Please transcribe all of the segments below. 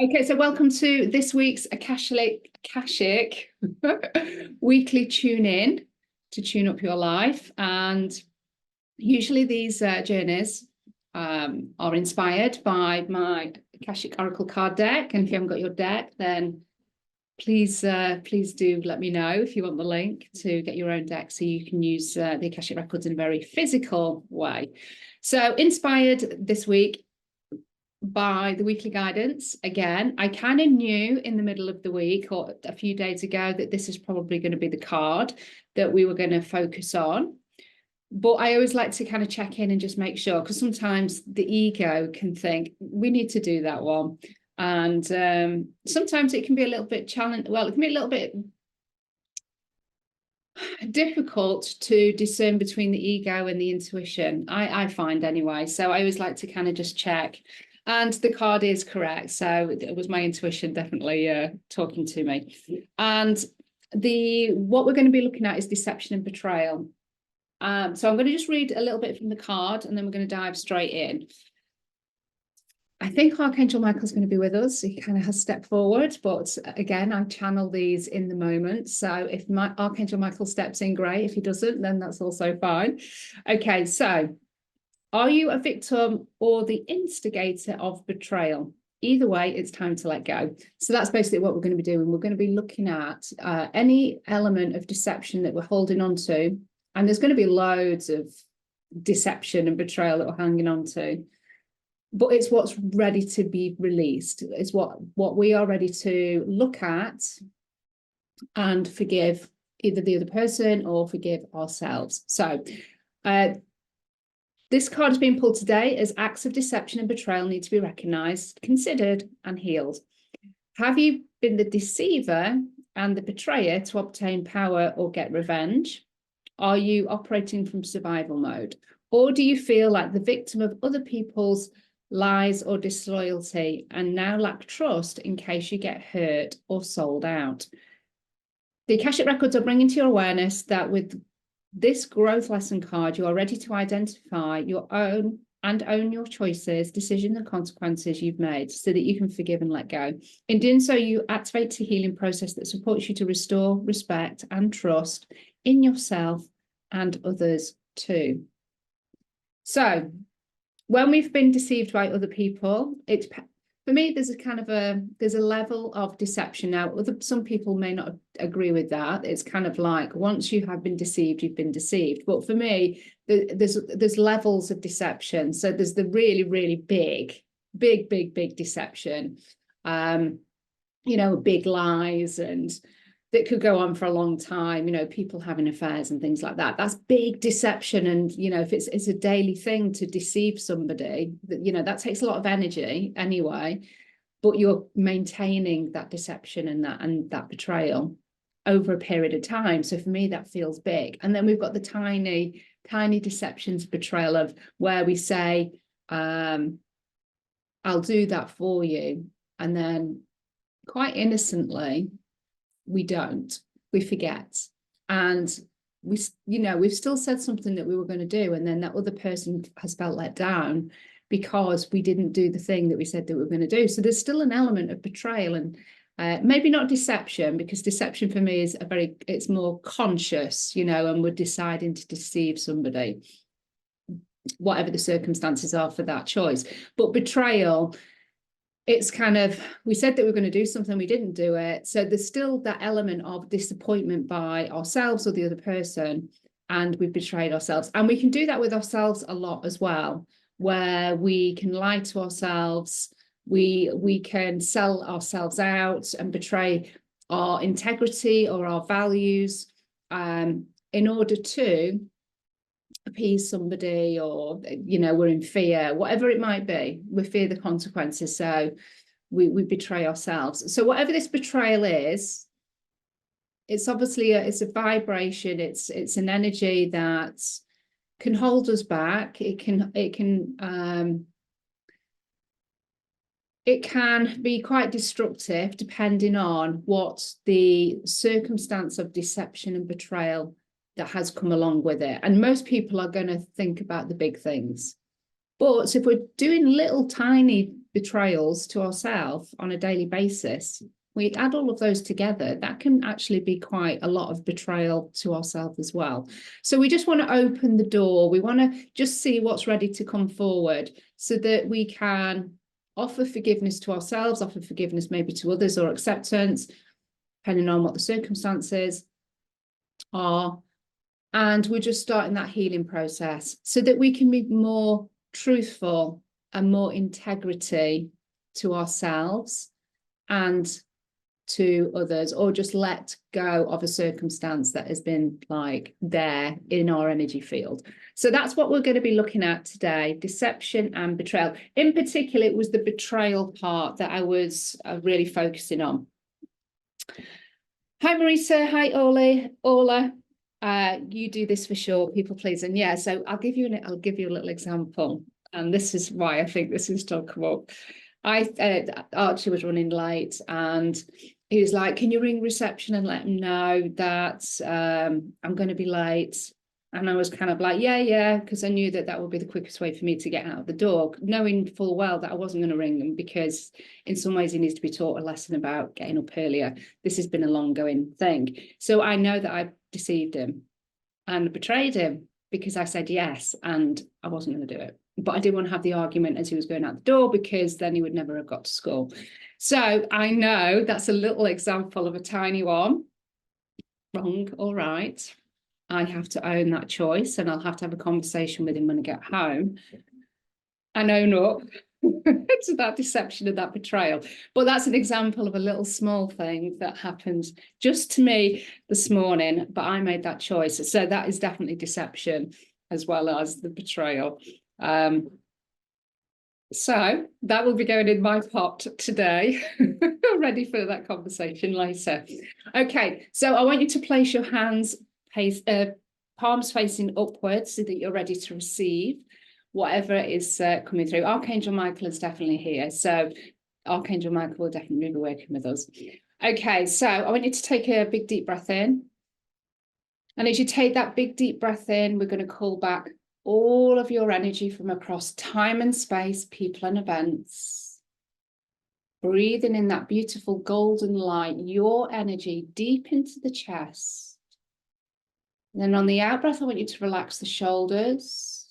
Okay, so welcome to this week's Akashic weekly tune-in to tune up your life. And usually these journeys are inspired by my Akashic Oracle card deck. And if you haven't got your deck, then please do let me know if you want the link to get your own deck so you can use the Akashic Records in a very physical way. So inspired this week by the weekly guidance. Again, I kind of knew in the middle of the week or a few days ago that this is probably going to be the card that we were going to focus on. But I always like to kind of check in and just make sure, because sometimes the ego can think we need to do that one. And sometimes it can be a little bit challenging. Well, it can be a little bit difficult to discern between the ego and the intuition, I find anyway. So I always like to kind of just check. And the card is correct. So it was my intuition definitely talking to me. And what we're going to be looking at is deception and betrayal. So I'm going to just read a little bit from the card and then we're going to dive straight in. I think Archangel Michael's going to be with us. He kind of has stepped forward, but again, I channel these in the moment. So if my Archangel Michael steps in, great. If he doesn't, then that's also fine. Okay, so are you a victim or the instigator of betrayal? Either way, it's time to let go. So that's basically what we're going to be doing. We're going to be looking at any element of deception that we're holding on to. And there's going to be loads of deception and betrayal that we're hanging on to. But it's what's ready to be released. It's what we are ready to look at and forgive either the other person or forgive ourselves. So this card has been pulled today as acts of deception and betrayal need to be recognized, considered, and healed. Have you been the deceiver and the betrayer to obtain power or get revenge? Are you operating from survival mode? Or do you feel like the victim of other people's lies or disloyalty and now lack trust in case you get hurt or sold out? The Akashic Records are bringing to your awareness that with this growth lesson card, you are ready to identify your own and own your choices, decisions and consequences you've made so that you can forgive and let go. In doing so, you activate the healing process that supports you to restore respect and trust in yourself and others too. So when we've been deceived by other people, for me, there's a level of deception. Now, some people may not agree with that. It's kind of like once you have been deceived, you've been deceived. But for me, there's levels of deception. So there's the really, really big deception. Big lies and that could go on for a long time, people having affairs and things like that. That's big deception. And, if it's a daily thing to deceive somebody, that takes a lot of energy anyway, but you're maintaining that deception and that betrayal over a period of time. So for me, that feels big. And then we've got the tiny deceptions, betrayal of where we say, I'll do that for you. And then quite innocently, we don't, we forget. And we've still said something that we were going to do. And then that other person has felt let down because we didn't do the thing that we said that we were going to do. So there's still an element of betrayal and maybe not deception, because deception for me is it's more conscious, and we're deciding to deceive somebody, whatever the circumstances are for that choice. But betrayal, it's kind of, we said that we were going to do something, we didn't do it. So there's still that element of disappointment by ourselves or the other person, and we've betrayed ourselves. And we can do that with ourselves a lot as well, where we can lie to ourselves, we can sell ourselves out and betray our integrity or our values in order to appease somebody, or we're in fear, whatever it might be. We fear the consequences, so we betray ourselves. So whatever this betrayal is, it's obviously it's a vibration, it's an energy that can hold us back. It can be quite destructive depending on what the circumstance of deception and betrayal that has come along with it. And most people are going to think about the big things. But if we're doing little tiny betrayals to ourselves on a daily basis, we add all of those together, that can actually be quite a lot of betrayal to ourselves as well. So we just want to open the door. We want to just see what's ready to come forward so that we can offer forgiveness to ourselves, offer forgiveness maybe to others, or acceptance, depending on what the circumstances are. And we're just starting that healing process so that we can be more truthful and more integrity to ourselves and to others, or just let go of a circumstance that has been like there in our energy field. So that's what we're going to be looking at today, deception and betrayal. In particular, it was the betrayal part that I was really focusing on. Hi, Marisa. Hi, Ola. You do this for sure, people please. And yeah, so I'll give you a little example. And this is why I think this is still come up. Archie was running late and he was like, can you ring reception and let them know that I'm going to be late? And I was kind of like, yeah, because I knew that would be the quickest way for me to get out of the door, knowing full well that I wasn't going to ring them, because in some ways he needs to be taught a lesson about getting up earlier. This has been a long going thing. So I know that I deceived him and betrayed him because I said yes and I wasn't going to do it. But I didn't want to have the argument as he was going out the door, because then he would never have got to school. So I know that's a little example of a tiny one. Wrong or right. I have to own that choice, and I'll have to have a conversation with him when I get home and own up to that deception and that betrayal. But that's an example of a little small thing that happened just to me this morning, but I made that choice. So that is definitely deception as well as the betrayal. So that will be going in my pot today. Ready for that conversation later. Okay, so I want you to place your hands, palms facing upwards so that you're ready to receive whatever is coming through. Archangel Michael is definitely here. So Archangel Michael will definitely be working with us. Okay, so I want you to take a big deep breath in. And as you take that big deep breath in, we're going to call back all of your energy from across time and space, people and events. Breathing in that beautiful golden light, your energy deep into the chest. And then on the out breath, I want you to relax the shoulders,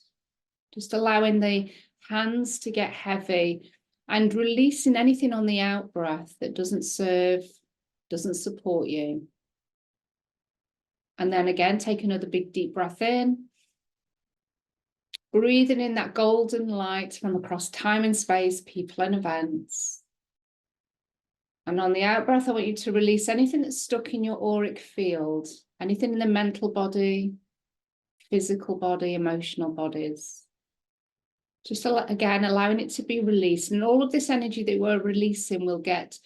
just allowing the hands to get heavy and releasing anything on the out breath that doesn't serve, doesn't support you. And then again, take another big deep breath in. Breathing in that golden light from across time and space, people and events. And on the out breath, I want you to release anything that's stuck in your auric field, anything in the mental body, physical body, emotional bodies. Just again, allowing it to be released. And all of this energy that we're releasing will get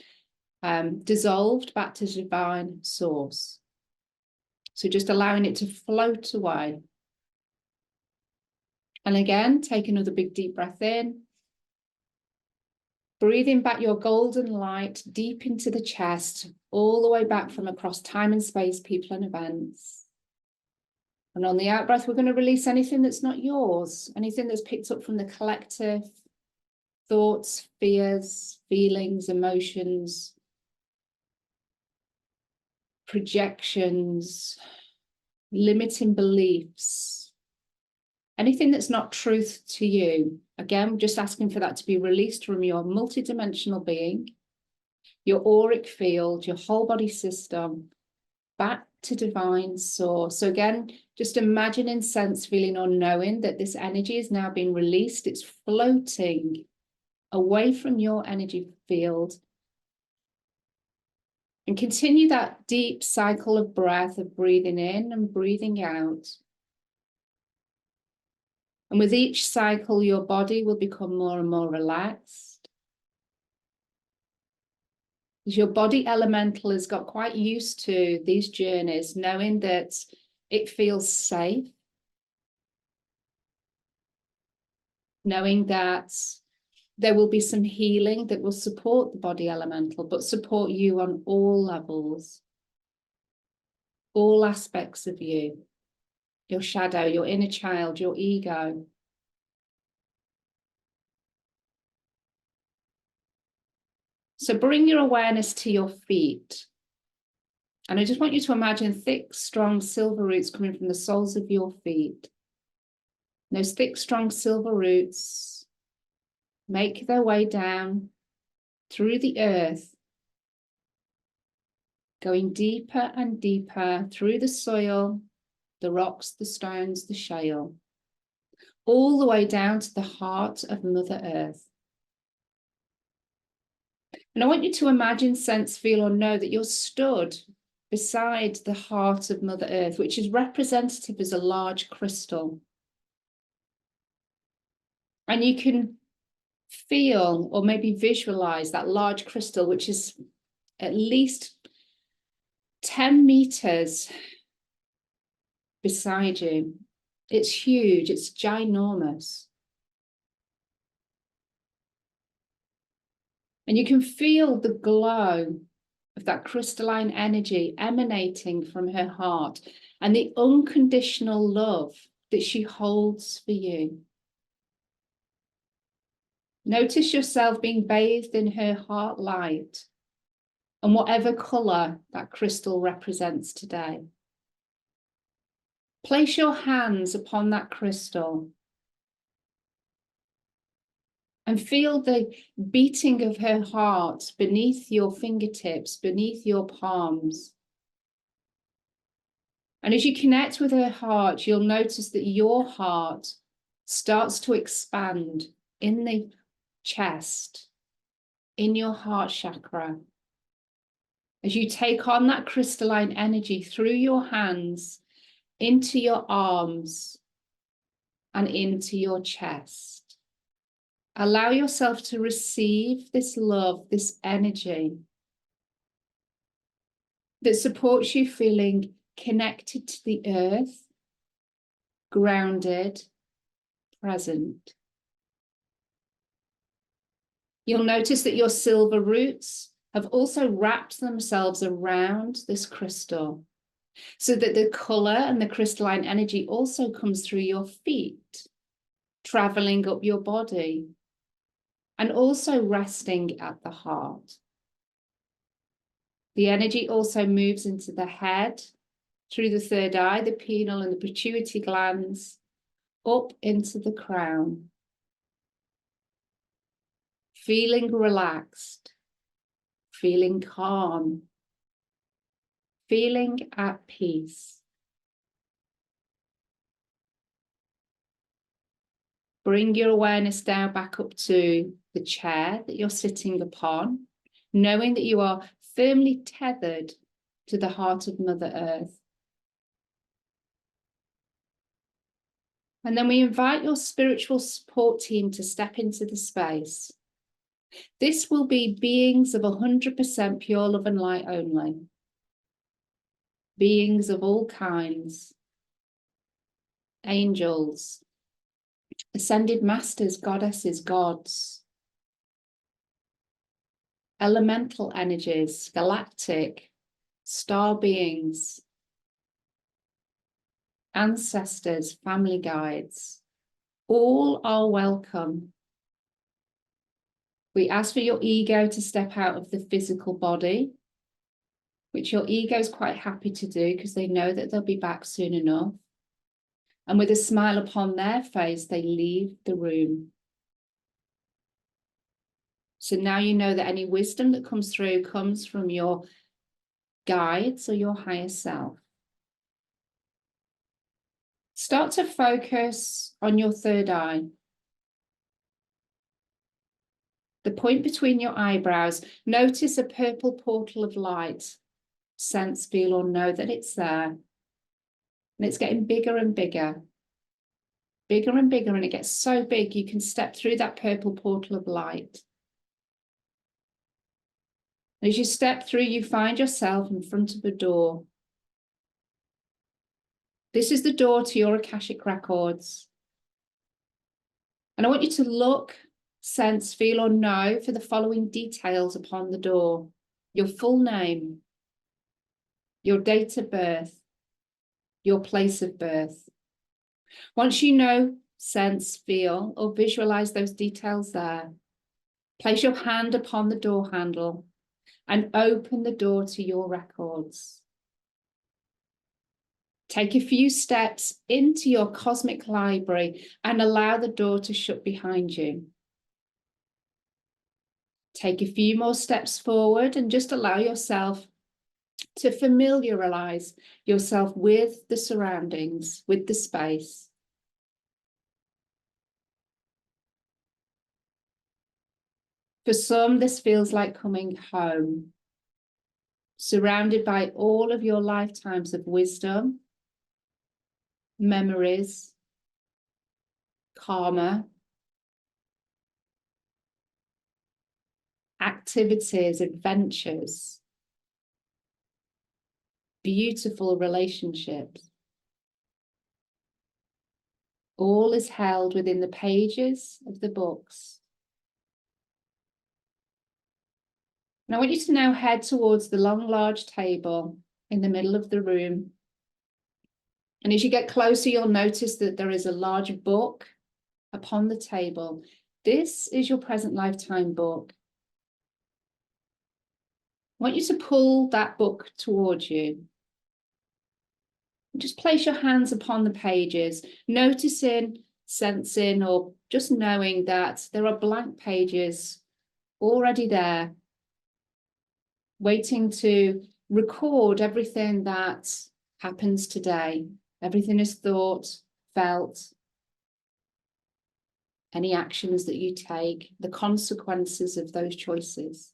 dissolved back to divine source. So just allowing it to float away. And again, take another big deep breath in. Breathing back your golden light deep into the chest, all the way back from across time and space, people and events. And on the out breath, we're going to release anything that's not yours, anything that's picked up from the collective, thoughts, fears, feelings, emotions, projections, limiting beliefs. Anything that's not truth to you. Again, just asking for that to be released from your multidimensional being, your auric field, your whole body system, back to divine source. So again, just imagining, sense, feeling, or knowing that this energy is now being released. It's floating away from your energy field. And continue that deep cycle of breath, of breathing in and breathing out. And with each cycle, your body will become more and more relaxed. As your body elemental has got quite used to these journeys, knowing that it feels safe, knowing that there will be some healing that will support the body elemental, but support you on all levels, all aspects of you. Your shadow, your inner child, your ego. So bring your awareness to your feet. And I just want you to imagine thick, strong silver roots coming from the soles of your feet. Those thick, strong silver roots make their way down through the earth, going deeper and deeper through the soil, the rocks, the stones, the shale, all the way down to the heart of Mother Earth. And I want you to imagine, sense, feel, or know that you're stood beside the heart of Mother Earth, which is representative as a large crystal. And you can feel or maybe visualize that large crystal, which is at least 10 meters beside you. It's huge, it's ginormous. And you can feel the glow of that crystalline energy emanating from her heart and the unconditional love that she holds for you. Notice yourself being bathed in her heart light and whatever color that crystal represents today. Place your hands upon that crystal and feel the beating of her heart beneath your fingertips, beneath your palms. And as you connect with her heart, you'll notice that your heart starts to expand in the chest, in your heart chakra. As you take on that crystalline energy through your hands, into your arms, and into your chest. Allow yourself to receive this love, this energy that supports you feeling connected to the earth, grounded, present. You'll notice that your silver roots have also wrapped themselves around this crystal so that the color and the crystalline energy also comes through your feet, traveling up your body, and also resting at the heart. The energy also moves into the head, through the third eye, the pineal and the pituitary glands, up into the crown. Feeling relaxed, feeling calm, feeling at peace. Bring your awareness down back up to the chair that you're sitting upon, knowing that you are firmly tethered to the heart of Mother Earth. And then we invite your spiritual support team to step into the space. This will be beings of 100% pure love and light only. Beings of all kinds. Angels, ascended masters, goddesses, gods. Elemental energies, galactic, star beings. Ancestors, family guides. All are welcome. We ask for your ego to step out of the physical body, which your ego is quite happy to do because they know that they'll be back soon enough. And with a smile upon their face, they leave the room. So now you know that any wisdom that comes through comes from your guides or your higher self. Start to focus on your third eye. The point between your eyebrows. Notice a purple portal of light. Sense, feel, or know that it's there. And it's getting bigger and bigger. Bigger and bigger, and it gets so big you can step through that purple portal of light. As you step through, you find yourself in front of a door. This is the door to your Akashic Records. And I want you to look, sense, feel, or know for the following details upon the door. Your full name, your date of birth, your place of birth. Once you know, sense, feel, or visualize those details there, Place your hand upon the door handle and open the door to your records. Take a few steps into your cosmic library and allow the door to shut behind you. Take a few more steps forward and just allow yourself to familiarize yourself with the surroundings, with the space. For some, this feels like coming home, surrounded by all of your lifetimes of wisdom, memories, karma, activities, adventures, beautiful relationships. All is held within the pages of the books. And I want you to now head towards the long, large table in the middle of the room. And as you get closer, you'll notice that there is a large book upon the table. This is your present lifetime book. I want you to pull that book towards you. Just place your hands upon the pages, noticing, sensing, or just knowing that there are blank pages already there, waiting to record everything that happens today. Everything is thought, felt, any actions that you take, the consequences of those choices.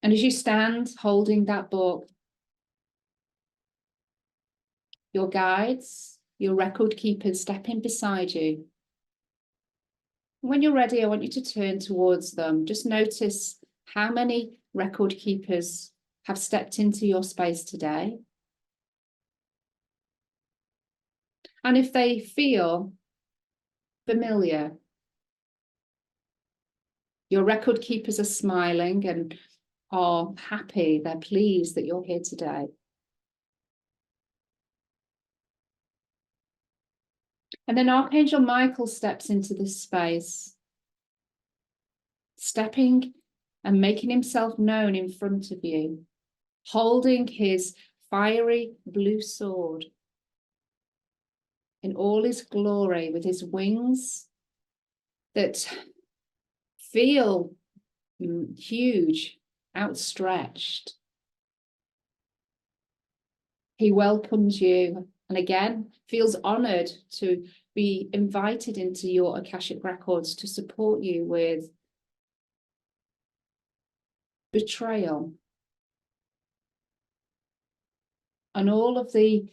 And as you stand holding that book, your guides, your record keepers step in beside you. When you're ready, I want you to turn towards them. Just notice how many record keepers have stepped into your space today. And if they feel familiar, your record keepers are smiling and are happy, they're pleased that you're here today. And then Archangel Michael steps into this space, stepping and making himself known in front of you, holding his fiery blue sword in all his glory, with his wings that feel huge, outstretched. He welcomes you and again feels honored to be invited into your Akashic Records to support you with betrayal and all of the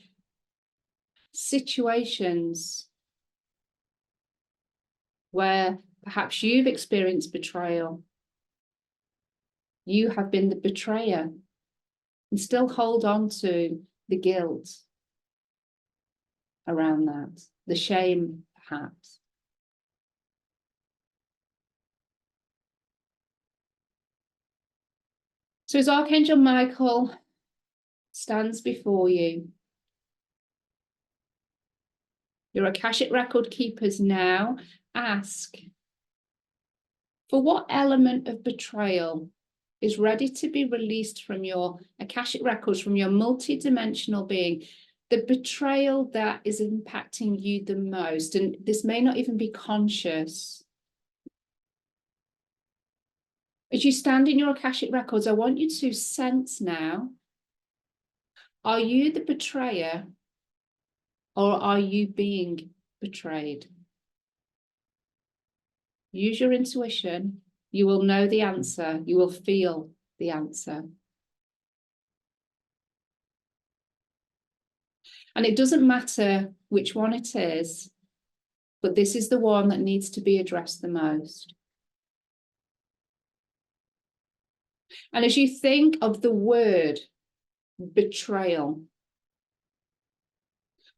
situations where perhaps you've experienced betrayal. You have been the betrayer and still hold on to the guilt around that, the shame perhaps. So as Archangel Michael stands before you, your Akashic record keepers now ask for what element of betrayal is ready to be released from your Akashic records, from your multidimensional being, the betrayal that is impacting you the most. And this may not even be conscious. As you stand in your Akashic records, I want you to sense now, are you the betrayer or are you being betrayed? Use your intuition. You will know the answer. You will feel the answer. And it doesn't matter which one it is, but this is the one that needs to be addressed the most. And as you think of the word betrayal,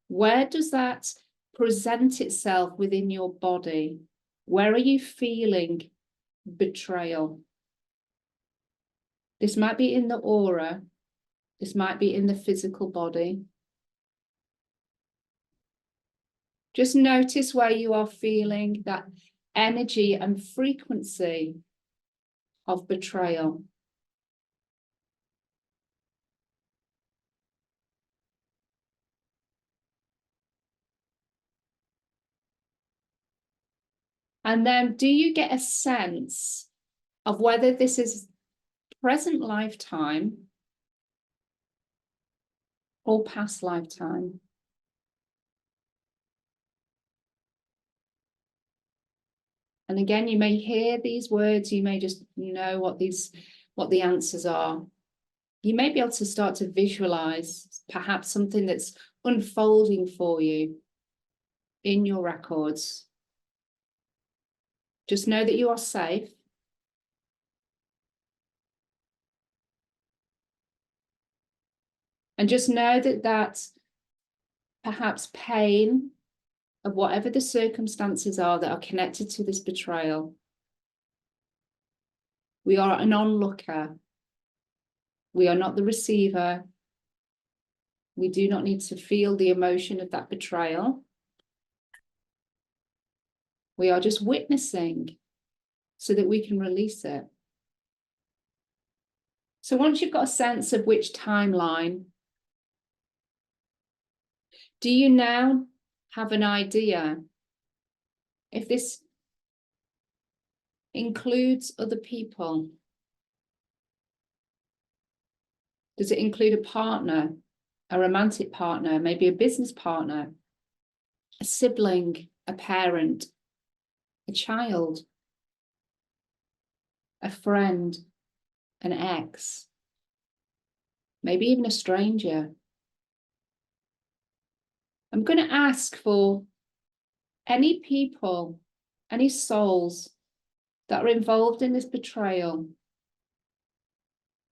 where does that present itself within your body? Where are you feeling betrayal? This might be in the aura. This might be in the physical body. Just notice where you are feeling that energy and frequency of betrayal. And then do you get a sense of whether this is present lifetime or past lifetime? And again, you may hear these words, you may just know what the answers are. You may be able to start to visualize perhaps something that's unfolding for you in your records. Just know that you are safe. And just know that perhaps pain of whatever the circumstances are that are connected to this betrayal. We are an onlooker. We are not the receiver. We do not need to feel the emotion of that betrayal. We are just witnessing so that we can release it. So once you've got a sense of which timeline, do you now have an idea if this includes other people? Does it include a partner, a romantic partner, maybe a business partner, a sibling, a parent, a child, a friend, an ex, maybe even a stranger? I'm going to ask for any people, any souls that are involved in this betrayal,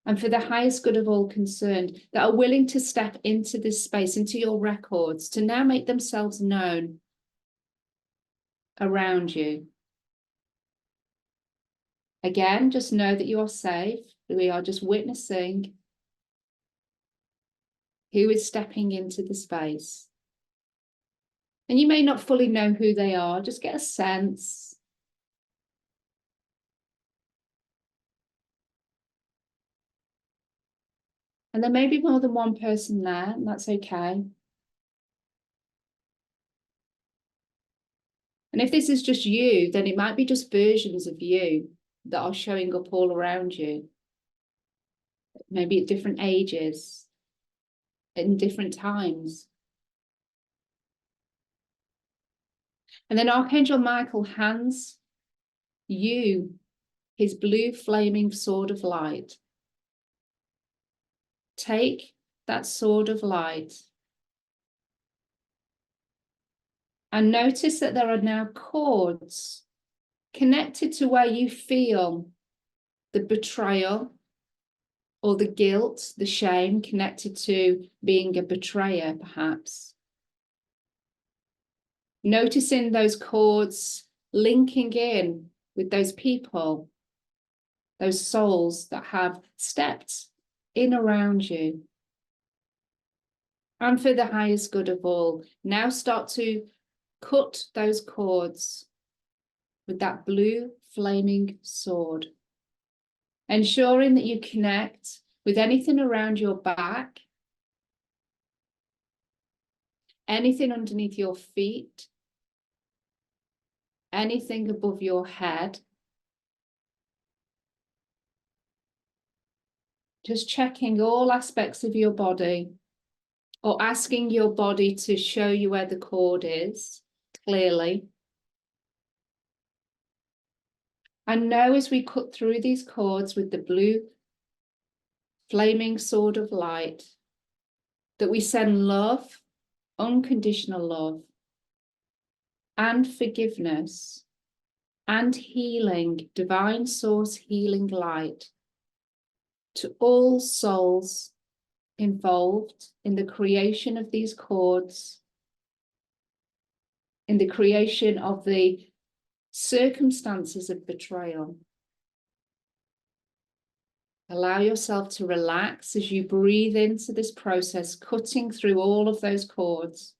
and for the highest good of all concerned, that are willing to step into this space, into your records, to now make themselves known around you. Again, just know that you are safe. We are just witnessing who is stepping into the space. And you may not fully know who they are, just get a sense. And there may be more than one person there, and that's okay. And if this is just you, then it might be just versions of you that are showing up all around you. Maybe at different ages, in different times. And then Archangel Michael hands you his blue flaming sword of light. Take that sword of light and notice that there are now chords connected to where you feel the betrayal or the guilt, the shame connected to being a betrayer, perhaps. Noticing those chords linking in with those people, those souls that have stepped in around you. And for the highest good of all, now start to cut those chords with that blue flaming sword, ensuring that you connect with anything around your back, anything underneath your feet, anything above your head. Just checking all aspects of your body, or asking your body to show you where the cord is clearly. And know as we cut through these cords with the blue flaming sword of light, that we send love, unconditional love, and forgiveness, and healing, divine source healing light, to all souls involved in the creation of these chords, in the creation of the circumstances of betrayal. Allow yourself to relax as you breathe into this process, cutting through all of those chords.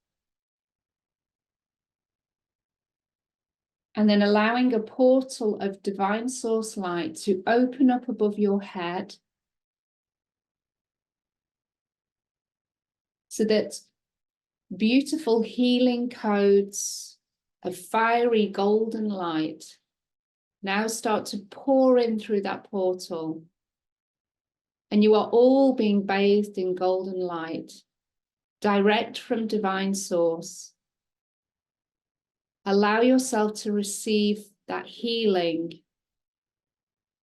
And then allowing a portal of divine source light to open up above your head so that beautiful healing codes of fiery golden light now start to pour in through that portal. And you are all being bathed in golden light, direct from divine source. Allow yourself to receive that healing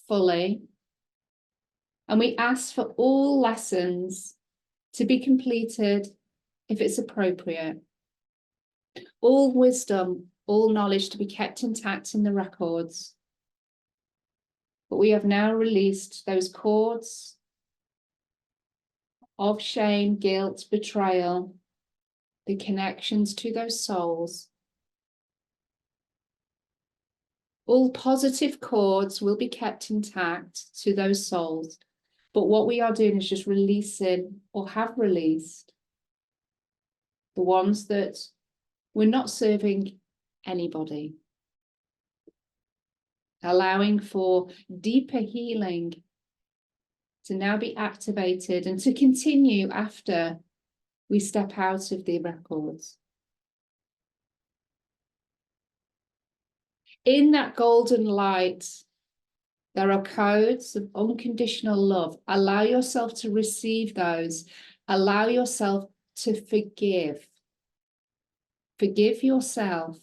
fully. And we ask for all lessons to be completed if it's appropriate. All wisdom, all knowledge to be kept intact in the records. But we have now released those cords of shame, guilt, betrayal, the connections to those souls. All positive cords will be kept intact to those souls. But what we are doing is just releasing, or have released, the ones that we're not serving anybody. Allowing for deeper healing to now be activated and to continue after we step out of the records. In that golden light, there are codes of unconditional love. Allow yourself to receive those. Allow yourself to forgive. Forgive yourself.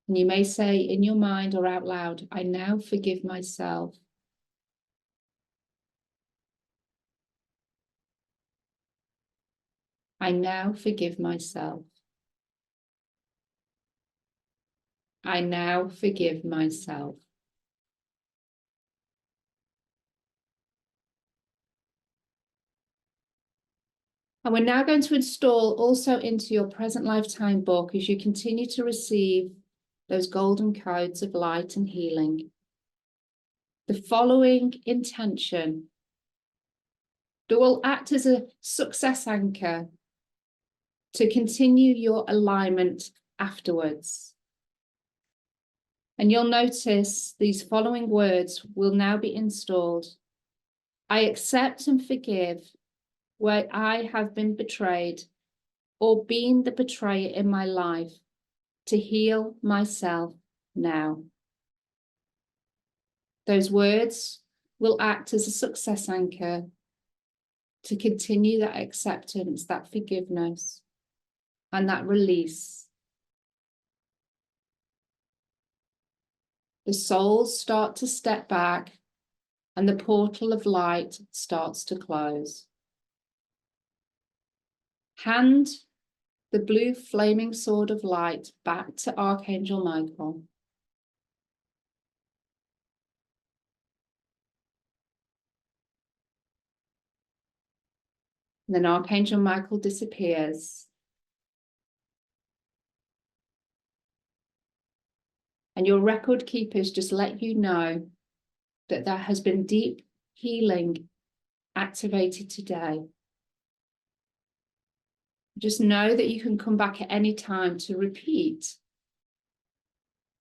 And you may say in your mind or out loud, I now forgive myself. I now forgive myself. I now forgive myself. And we're now going to install also into your present lifetime book as you continue to receive those golden codes of light and healing, the following intention that will act as a success anchor to continue your alignment afterwards. And you'll notice these following words will now be installed. I accept and forgive where I have been betrayed or been the betrayer in my life to heal myself now. Those words will act as a success anchor to continue that acceptance, that forgiveness, and that release. The souls start to step back and the portal of light starts to close. Hand the blue flaming sword of light back to Archangel Michael. And then Archangel Michael disappears. And your record keepers just let you know that there has been deep healing activated today. Just know that you can come back at any time to repeat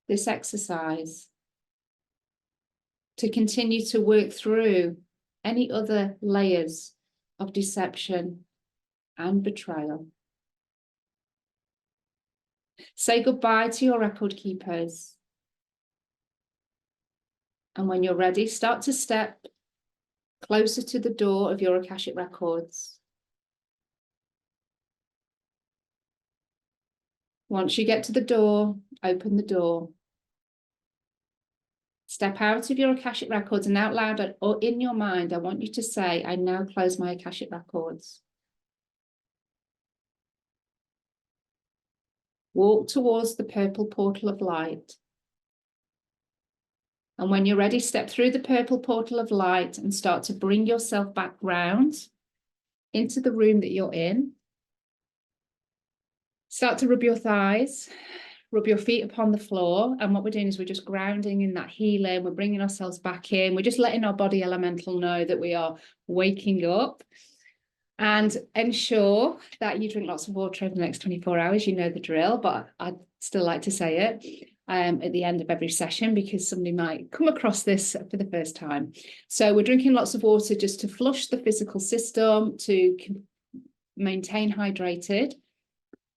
this exercise, to continue to work through any other layers of deception and betrayal. Say goodbye to your record keepers. And when you're ready, start to step closer to the door of your Akashic Records. Once you get to the door, open the door. Step out of your Akashic Records and out loud or in your mind, I want you to say, I now close my Akashic Records. Walk towards the purple portal of light. And when you're ready, step through the purple portal of light and start to bring yourself back round into the room that you're in. Start to rub your thighs, rub your feet upon the floor. And what we're doing is we're just grounding in that healing. We're bringing ourselves back in. We're just letting our body elemental know that we are waking up. And ensure that you drink lots of water over the next 24 hours. You know the drill, but I'd still like to say it at the end of every session, because somebody might come across this for the first time. So we're drinking lots of water just to flush the physical system, to maintain hydrated.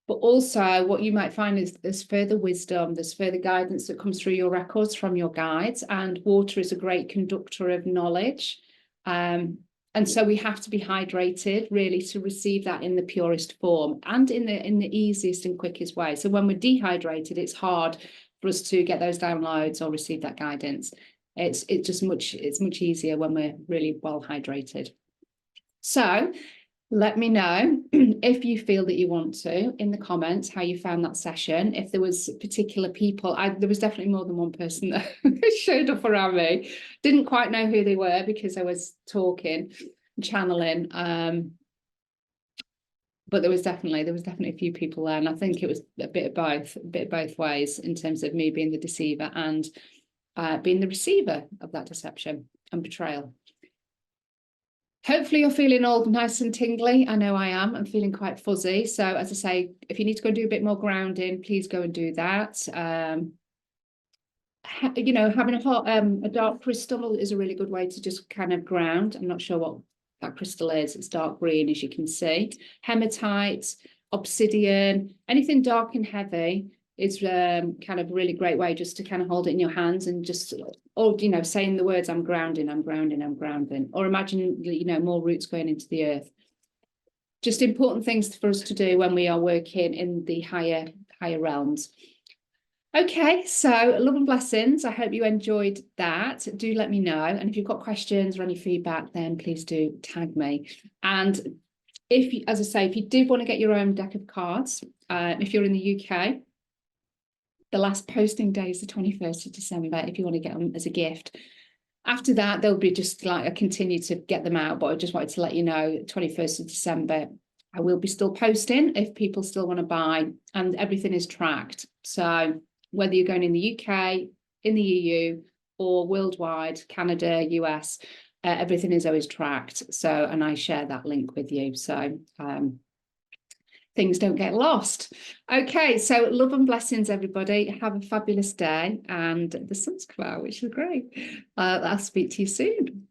But also what you might find is there's further wisdom, there's further guidance that comes through your records from your guides, and water is a great conductor of knowledge. And so we have to be hydrated really to receive that in the purest form and in the easiest and quickest way. So when we're dehydrated, it's hard for us to get those downloads or receive that guidance. It's much easier when we're really well hydrated. So let me know if you feel that you want to in the comments how you found that session. If there was particular people, there was definitely more than one person that showed up around me. Didn't quite know who they were because I was talking, channeling. But there was definitely a few people there, and I think it was a bit of both ways in terms of me being the deceiver and being the receiver of that deception and betrayal. Hopefully you're feeling all nice and tingly. I know I am. I'm feeling quite fuzzy. So as I say, if you need to go and do a bit more grounding, please go and do that. You know, having a dark crystal is a really good way to just kind of ground. I'm not sure what that crystal is. It's dark green, as you can see. Hematite, obsidian, anything dark and heavy is kind of a really great way just to kind of hold it in your hands and just, or, you know, saying the words, I'm grounding, I'm grounding, I'm grounding, or imagine, you know, more roots going into the earth. Just important things for us to do when we are working in the higher realms. Okay, so love and blessings. I hope you enjoyed that. Do let me know. And if you've got questions or any feedback, then please do tag me. And if, as I say, if you do want to get your own deck of cards, if you're in the UK, the last posting day is the 21st of December, if you want to get them as a gift. After that, they'll be just like, I continue to get them out, but I just wanted to let you know, 21st of December, I will be still posting if people still want to buy, and everything is tracked. So whether you're going in the UK, in the EU, or worldwide, Canada, US, everything is always tracked. So, and I share that link with you. So, things don't get lost. Okay, so love and blessings, everybody. Have a fabulous day. And the sun's come out, which is great. I'll speak to you soon.